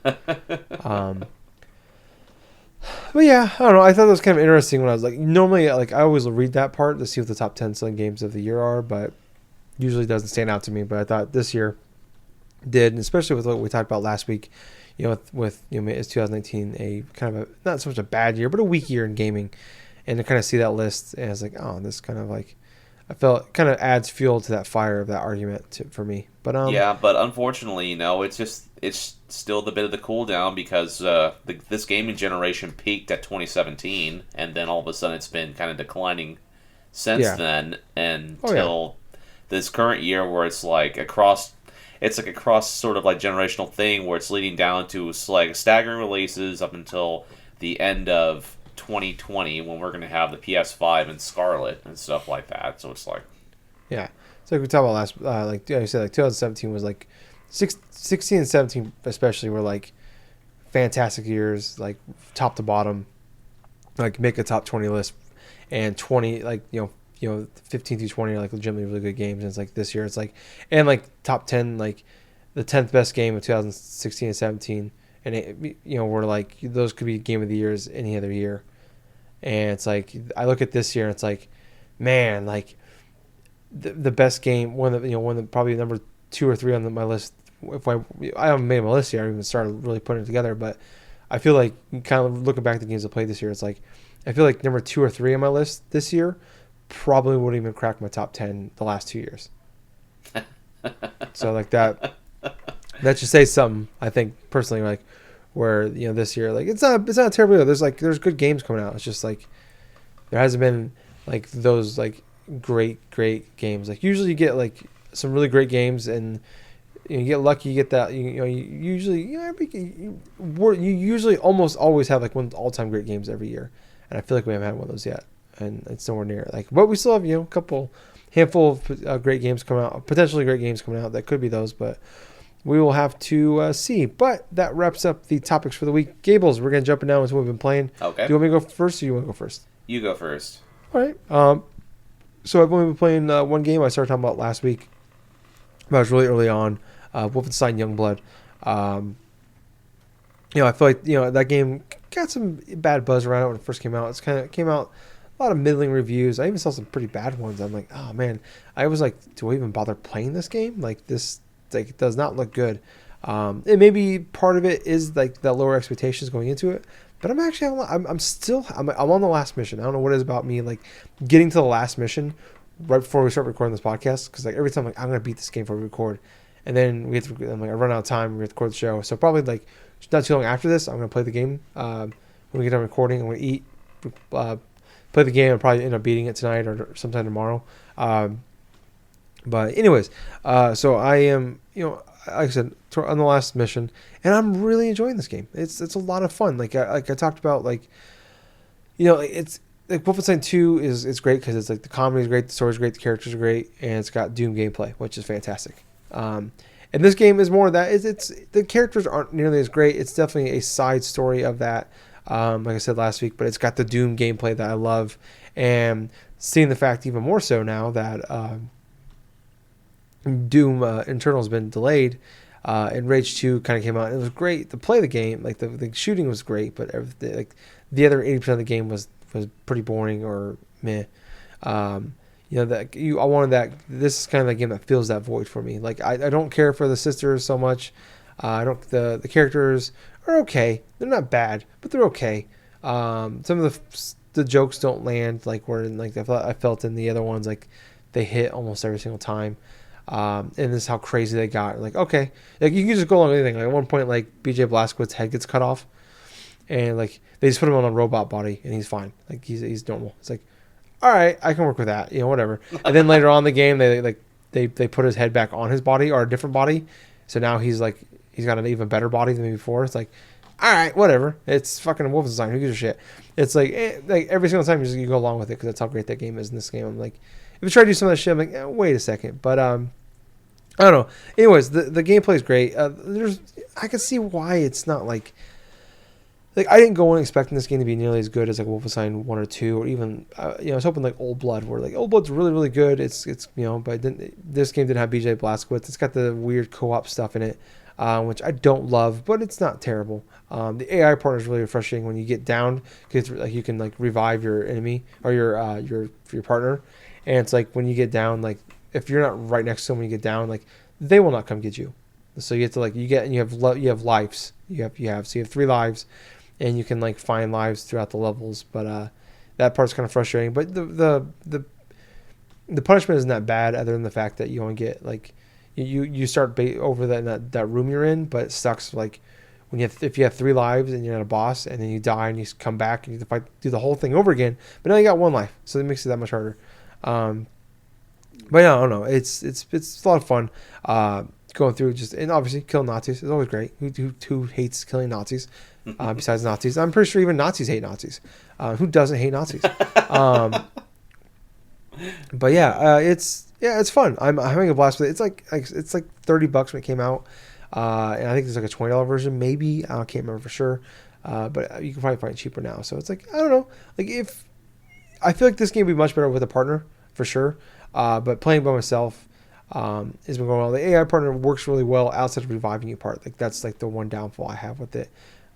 But yeah, I don't know. I thought that was kind of interesting when I was like, normally, like, I always read that part to see what the top 10 selling games of the year are, but usually doesn't stand out to me. But I thought this year did, and especially with what we talked about last week. with it's 2019, a kind of a not so much a bad year, but a weak year in gaming, and to kind of see that list, and it's like, oh, this kind of like, I felt kind of adds fuel to that fire of that argument for me. But yeah, but unfortunately, it's still the bit of the cool down because this gaming generation peaked at 2017, and then all of a sudden it's been kind of declining since then until this current year, where it's like across sort of like generational thing where it's leading down to like staggering releases up until the end of 2020 when we're going to have the PS5 and Scarlet and stuff like that. So it's like, yeah. So we talked about last, like I said, like 2017 was like 16 and 17 especially were like fantastic years, like top to bottom, like make a top 20 list, and 20 like 15 through 20 are like legitimately really good games. And it's like this year it's like, and like top 10, like the 10th best game of 2016 and 17, and it, we're like those could be game of the years any other year. And it's like I look at this year and it's like, man, like the best game, one of the probably number 2 or 3 on my list. If I haven't made my list yet, I haven't even started really putting it together, but I feel like kind of looking back at the games I played this year, it's like I feel like number 2 or 3 on my list this year probably wouldn't even crack my top 10 the last 2 years. So like that should say something, I think personally, like where this year, like it's not terribly. There's good games coming out. It's just like there hasn't been like those like great games. Like usually you get like some really great games, and you get lucky, you get that. You usually almost always have like one of the all-time great games every year, and I feel like we haven't had one of those yet, and it's nowhere near like. But we still have a handful of great games coming out, potentially great games coming out that could be those, but we will have to see. But that wraps up the topics for the week. Gables, we're going to jump in now into what we've been playing. Okay. Do you want me to go first, or you want to go first? You go first. All right. So I've only been playing one game I started talking about last week, but I was really early on. Wolfenstein Youngblood. I feel like that game got some bad buzz around it when it first came out. It's kind of came out a lot of middling reviews. I even saw some pretty bad ones. I'm like, oh man. I was like, do I even bother playing this game? Like this. Like it does not look good. And maybe part of it is like the lower expectations going into it, but I'm actually I'm on the last mission. I don't know what it is about me like getting to the last mission right before we start recording this podcast, because like every time I'm gonna beat this game before we record, and then we have to I run out of time, we have to record the show. So probably like not too long after this, I'm gonna play the game. When we get done recording, I'm gonna eat, play the game, and probably end up beating it tonight or sometime tomorrow. But anyways, so I am, like I said, on the last mission, and I'm really enjoying this game. It's a lot of fun. Like I talked about, like, it's like Wolfenstein 2 is great because it's like the comedy is great, the story is great, the characters are great, and it's got Doom gameplay, which is fantastic. And this game is more of that. It's the characters aren't nearly as great. It's definitely a side story of that. Like I said last week, but it's got the Doom gameplay that I love, and seeing the fact even more so now that Doom Eternal has been delayed, and Rage 2 kind of came out. It was great to play the game. Like the shooting was great, but everything, like the other 80% of the game was pretty boring or meh. I wanted that. This is kind of the game that fills that void for me. Like I don't care for the sisters so much. The characters are okay. They're not bad, but they're okay. Some of the jokes don't land like where like I felt in the other ones, like they hit almost every single time. And this is how crazy they got. Like, okay, like you can just go along with anything. Like at one point, like BJ Blazkowicz's head gets cut off, and like they just put him on a robot body, and he's fine. Like he's normal. It's like, all right, I can work with that. Whatever. And then later on in the game, they put his head back on his body or a different body, so now he's got an even better body than before. It's like, all right, whatever. It's fucking Wolfenstein. Who gives a shit? It's like every single time you go along with it because that's how great that game is in this game. I'm like, if you try to do some of that shit, I'm like, wait a second. But I don't know. Anyways, the gameplay is great. I can see why it's not like I didn't go in expecting this game to be nearly as good as like Wolfenstein 1 or 2, or even I was hoping like Old Blood, where like Old Blood's really really good. It's but this game didn't have BJ Blazkowicz. It's got the weird co-op stuff in it, which I don't love, but it's not terrible. The AI part is really refreshing when you get down, because like you can like revive your enemy or your partner, and it's like when you get down, like if you're not right next to them when you get down, like they will not come get you. So you have to like you have lives. You have 3 lives, and you can like find lives throughout the levels. But that part's kind of frustrating. But the punishment isn't that bad, other than the fact that you only get like you start over that room you're in, but it sucks like when if you have 3 lives and you're not a boss, and then you die and you come back and you have to do the whole thing over again. But now you got 1 life, so it makes it that much harder. But yeah, I don't know. It's a lot of fun. Going through and obviously killing Nazis is always great. Who hates killing Nazis? Besides Nazis, I'm pretty sure even Nazis hate Nazis. Who doesn't hate Nazis? But yeah, it's fun. I'm having a blast with it. It's like $30 when it came out, and I think there's like a $20 version, maybe. I can't remember for sure, but you can probably find it cheaper now. So it's like, I don't know. Like, if I feel like this game would be much better with a partner for sure, but playing by myself has been going well. The AI partner works really well outside of reviving you part. Like, that's like the one downfall I have with it.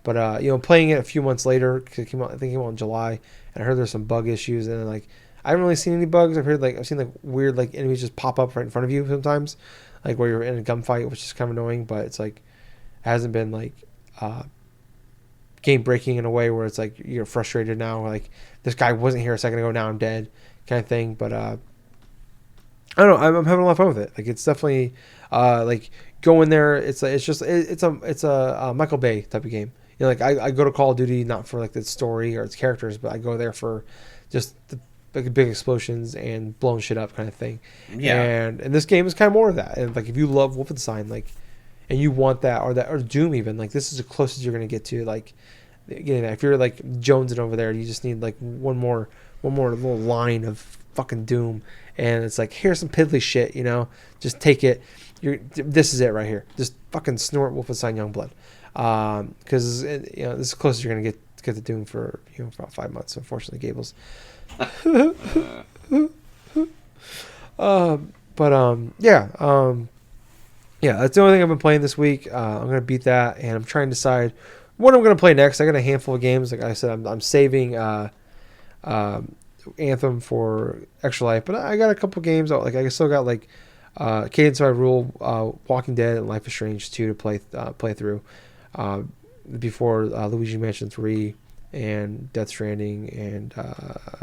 But playing it a few months later, because it came out, I think it came out in July, and I heard there's some bug issues, and like I haven't really seen any bugs. I've seen like weird like enemies just pop up right in front of you sometimes, like where you're in a gunfight, which is kind of annoying. But it's like it hasn't been like game breaking in a way where it's like you're frustrated now. Like, this guy wasn't here a second ago, now I'm dead, kind of thing. But I don't know. I'm having a lot of fun with it. Like, it's definitely like go in there. It's a Michael Bay type of game. Like I go to Call of Duty not for like the story or its characters, but I go there for just the like big explosions and blowing shit up kind of thing. Yeah. And this game is kind of more of that. And like, if you love Wolfenstein, like, and you want that or Doom even, like, this is the closest you're gonna get to like getting that. If you're like jonesing over there, you just need like one more little line of fucking Doom, and it's like, here's some piddly shit, just take it. This is it right here. Just fucking snort Wolfenstein Youngblood. Because this is the closest you're gonna get to Doom for about 5 months. Unfortunately, Gables. Yeah, that's the only thing I've been playing this week. I'm gonna beat that, and I'm trying to decide what I'm gonna play next. I got a handful of games. Like I said, I'm saving Anthem for Extra Life, but I got a couple games. Like, I still got like Cadence by Rule, Walking Dead, and Life is Strange 2 to play through before Luigi Mansion 3 and Death Stranding and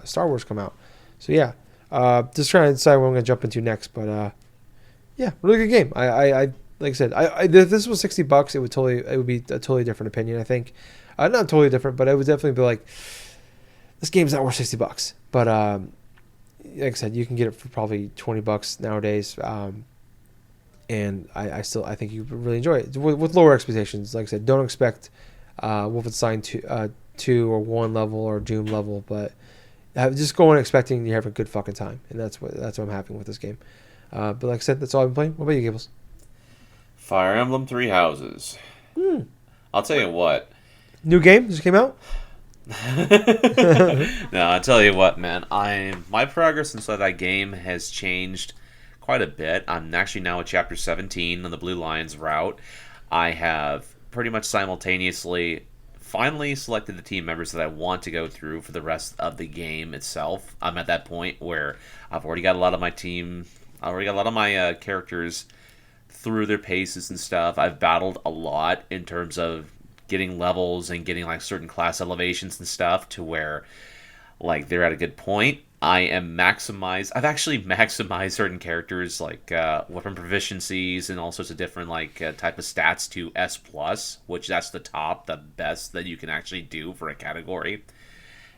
Star Wars come out. So yeah, just trying to decide what I'm going to jump into next. But yeah, really good game. I like I said, if this was $60, it would be a totally different opinion. I think not totally different, but it would definitely be like, this game's not worth $60. But like I said, you can get it for probably $20 nowadays. And I think you really enjoy it with lower expectations. Like I said, don't expect Wolfenstein 2 or 1 level or Doom level, but just go in expecting you have a good fucking time, and that's what I'm having with this game. But like I said, that's all I've been playing. What about you, Gables? Fire Emblem 3 Houses. I'll tell you what. New game just came out? No, I'll tell you what, man. My progress inside that game has changed quite a bit. I'm actually now at chapter 17 on the Blue Lions route. I have pretty much simultaneously finally selected the team members that I want to go through for the rest of the game itself. I'm at that point where I've already got a lot of my team, I already got a lot of my characters through their paces and stuff. I've battled a lot in terms of getting levels and getting like certain class elevations and stuff to where like they're at a good point. I've actually maximized certain characters like weapon proficiencies and all sorts of different like type of stats to S+, which that's the best that you can actually do for a category.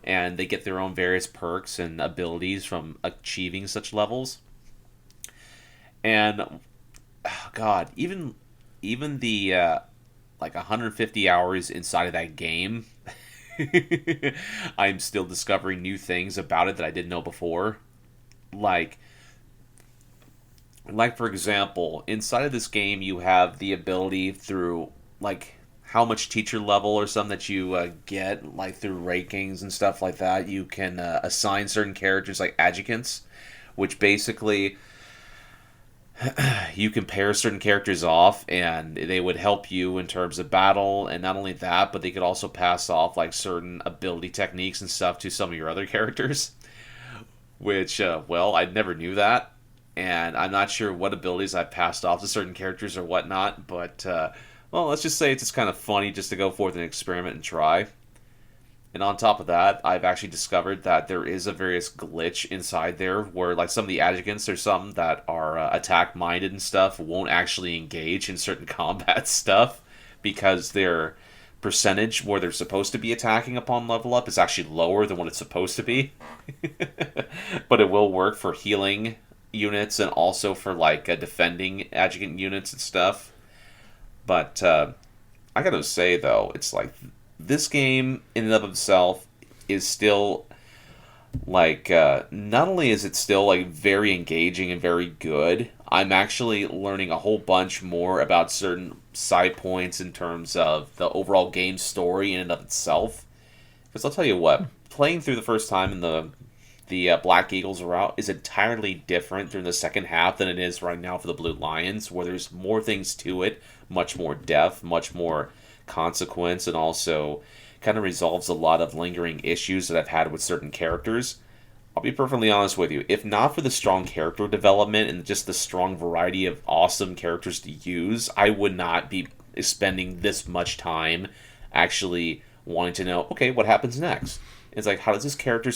And they get their own various perks and abilities from achieving such levels. And oh God, even the like 150 hours inside of that game, I'm still discovering new things about it that I didn't know before. Like for example, inside of this game, you have the ability through like how much teacher level or something that you get, like through rankings and stuff like that. You can assign certain characters like adjutants, which basically you can pair certain characters off and they would help you in terms of battle. And not only that, but they could also pass off like certain ability techniques and stuff to some of your other characters, which I never knew that. and I'm not sure what abilities I've passed off to certain characters or whatnot, but, well, let's just say it's just kind of funny just to go forth and experiment and try. And on top of that, I've actually discovered that there is a various glitch inside there where, like, some of the adjuvants, there's some that are attack-minded and stuff, won't actually engage in certain combat stuff because their percentage where they're supposed to be attacking upon level up is actually lower than what it's supposed to be. But it will work for healing units and also for, like, defending adjuvant units and stuff. But I gotta say, though, it's like... this game, in and of itself, is still, like, not only is it still, like, very engaging and very good, I'm actually learning a whole bunch more about certain side points in terms of the overall game story in and of itself. Because I'll tell you what, playing through the first time in the Black Eagles route is entirely different during the second half than it is right now for the Blue Lions, where there's more things to it, much more depth, much more consequence, and also kind of resolves a lot of lingering issues that I've had with certain characters. I'll be perfectly honest with you, if not for the strong character development and just the strong variety of awesome characters to use, I would not be spending this much time actually wanting to know, okay, what happens next? It's like, how does this character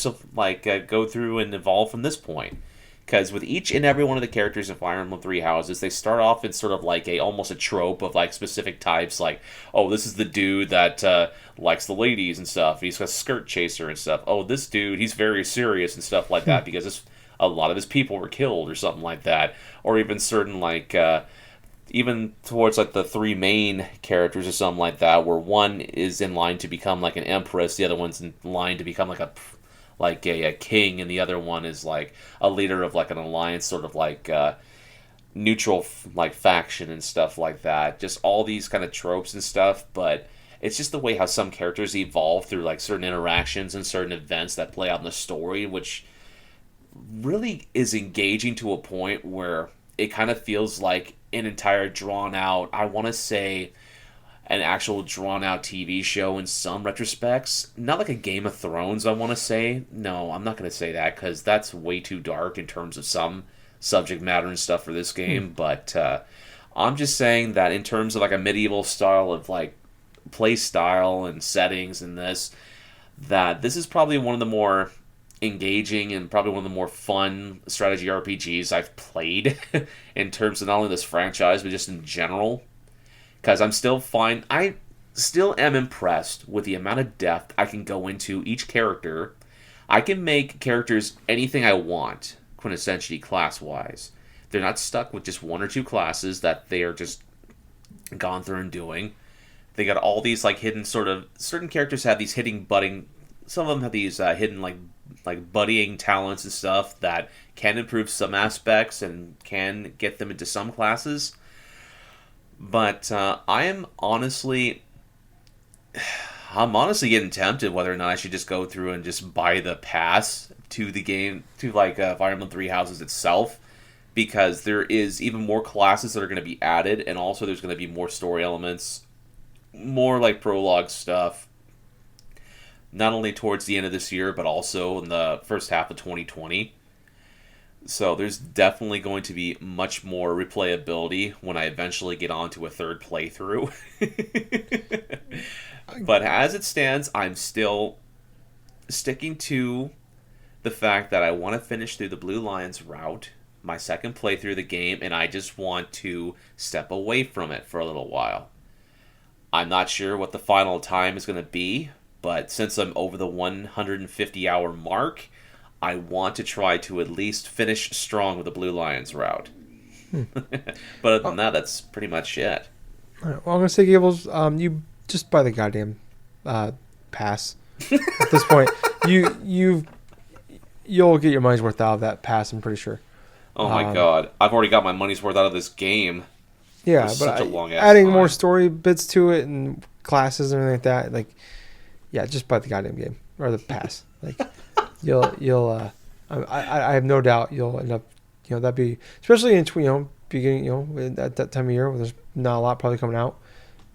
go through and evolve from this point? Because with each and every one of the characters in Fire Emblem Three Houses, they start off in sort of like almost a trope of like specific types, like, oh, this is the dude that likes the ladies and stuff. He's a skirt chaser and stuff. Oh, this dude, he's very serious and stuff like that because a lot of his people were killed or something like that. Or even certain like, even towards like the three main characters or something like that, where one is in line to become like an empress, the other one's in line to become like a king, and the other one is like a leader of like an alliance, sort of like neutral like faction and stuff like that. Just all these kind of tropes and stuff, but it's just the way how some characters evolve through like certain interactions and certain events that play out in the story, which really is engaging to a point where it kind of feels like an entire drawn out, I want to say, an actual drawn-out TV show in some retrospects. Not like a Game of Thrones, I want to say. No, I'm not going to say that, because that's way too dark in terms of some subject matter and stuff for this game. But I'm just saying that in terms of like a medieval style of like play style and settings in this, that this is probably one of the more engaging and probably one of the more fun strategy RPGs I've played in terms of not only this franchise, but just in general. Because I still am impressed with the amount of depth I can go into each character. I can make characters anything I want, quintessentially class-wise. They're not stuck with just one or two classes that they are just gone through and doing. They got all these like hidden sort of... certain characters have these hidden budding... some of them have these hidden like buddying talents and stuff that can improve some aspects and can get them into some classes. But I'm honestly getting tempted whether or not I should just go through and just buy the pass to the game, to like Fire Emblem Three Houses itself, because there is even more classes that are going to be added, and also there's going to be more story elements, more like prologue stuff, not only towards the end of this year, but also in the first half of 2020. So there's definitely going to be much more replayability when I eventually get on to a third playthrough. But as it stands, I'm still sticking to the fact that I want to finish through the Blue Lions route, my second playthrough of the game, and I just want to step away from it for a little while. I'm not sure what the final time is going to be, but since I'm over the 150-hour mark, I want to try to at least finish strong with the Blue Lions route. But other than that, that's pretty much it. All right, well, I'm going to say, Gables, you just buy the goddamn pass. At this point, you'll get your money's worth out of that pass, I'm pretty sure. Oh my god. I've already got my money's worth out of this game. Yeah, but adding more story bits to it and classes and everything like that, like, yeah, just buy the goddamn game. Or the pass. Like... You'll I have no doubt you'll end up, that'd be, especially in beginning, at that time of year where there's not a lot probably coming out,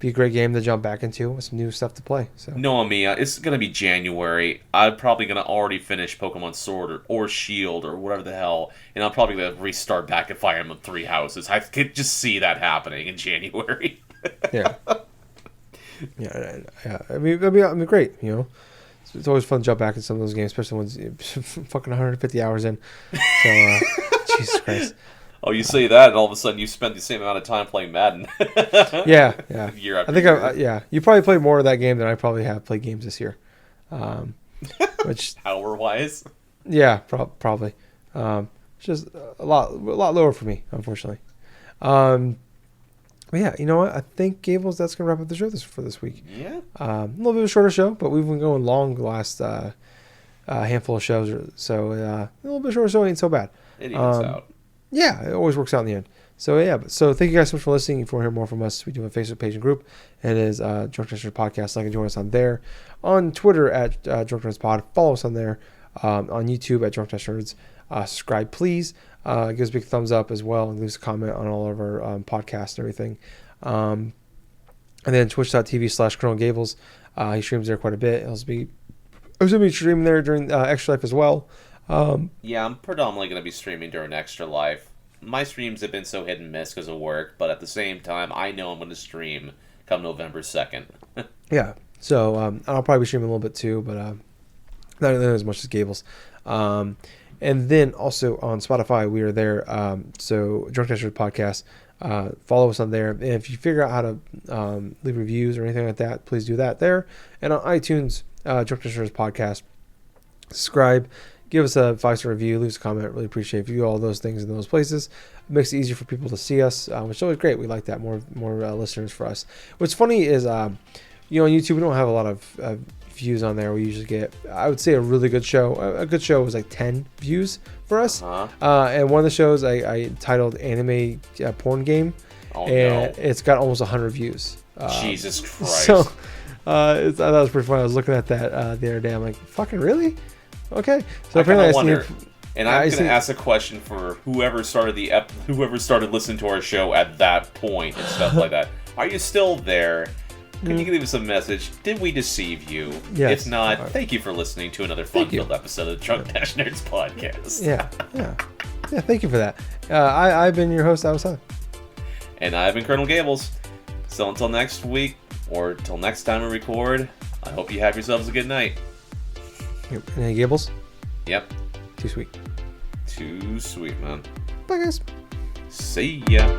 be a great game to jump back into with some new stuff to play. So knowing me, it's gonna be January. I'm probably gonna already finish Pokemon Sword or Shield or whatever the hell, and I'm probably gonna restart back at Fire Emblem Three Houses. I could just see that happening in January. Yeah. Yeah. I mean, great. You know, it's always fun to jump back in some of those games, especially when it's fucking 150 hours in. So, Jesus Christ. Oh, you say that, and all of a sudden you spend the same amount of time playing Madden. Yeah. Year after I think year. you probably played more of that game than I probably have played games this year. Which hour-wise? Yeah, probably. It's just a lot lower for me, unfortunately. But yeah, you know what? I think, Gables, that's going to wrap up the show for this week. Yeah. A little bit of a shorter show, but we've been going long the last handful of shows. So a little bit shorter show ain't so bad. It evens out. Yeah, it always works out in the end. So yeah, so thank you guys so much for listening. If you want to hear more from us, we do have a Facebook page and group. It is Drunk Testers Podcast. Like and join us on there. On Twitter at Drunk Testers Pod. Follow us on there. On YouTube at Drunk Testers. Subscribe, please. Give us a big thumbs up as well, and leave us a comment on all of our podcasts and everything. And then twitch.tv/Colonel Gables. He streams there quite a bit. He'll be streaming there during Extra Life as well. Yeah, I'm predominantly going to be streaming during Extra Life. My streams have been so hit and miss because of work, but at the same time, I know I'm going to stream come November 2nd. Yeah, so I'll probably be streaming a little bit too, but not as much as Gables. And then also on Spotify, we are there. So Drunk Testers Podcast. Follow us on there. And if you figure out how to leave reviews or anything like that, please do that there. And on iTunes, Drunk Testers Podcast. Subscribe. Give us a 5-star review. Leave us a comment. Really appreciate it. If you do all those things in those places, it makes it easier for people to see us, which is always great. We like that. More listeners for us. What's funny is, on YouTube, we don't have a lot of views on there. We usually get, I would say, a really good show. A good show was like 10 views for us. And one of the shows I titled Anime Porn Game. And it's got almost 100 views. Jesus Christ. So I thought it was pretty funny. I was looking at that the other day. I'm like, fucking really? Okay. So apparently I wonder. And I'm going to ask a question for whoever started listening to our show at that point and stuff like that. Are you still there? Can you leave us a message? Did we deceive you? Yes. If not, thank you for listening to another fun-filled episode of the Drunk Dash Nerds podcast. Yeah. Thank you for that. I've been your host, Awesome. And I've been Colonel Gables. So until next week, or until next time we record, I hope you have yourselves a good night. Any Gables? Yep. Too sweet. Too sweet, man. Bye, guys. See ya.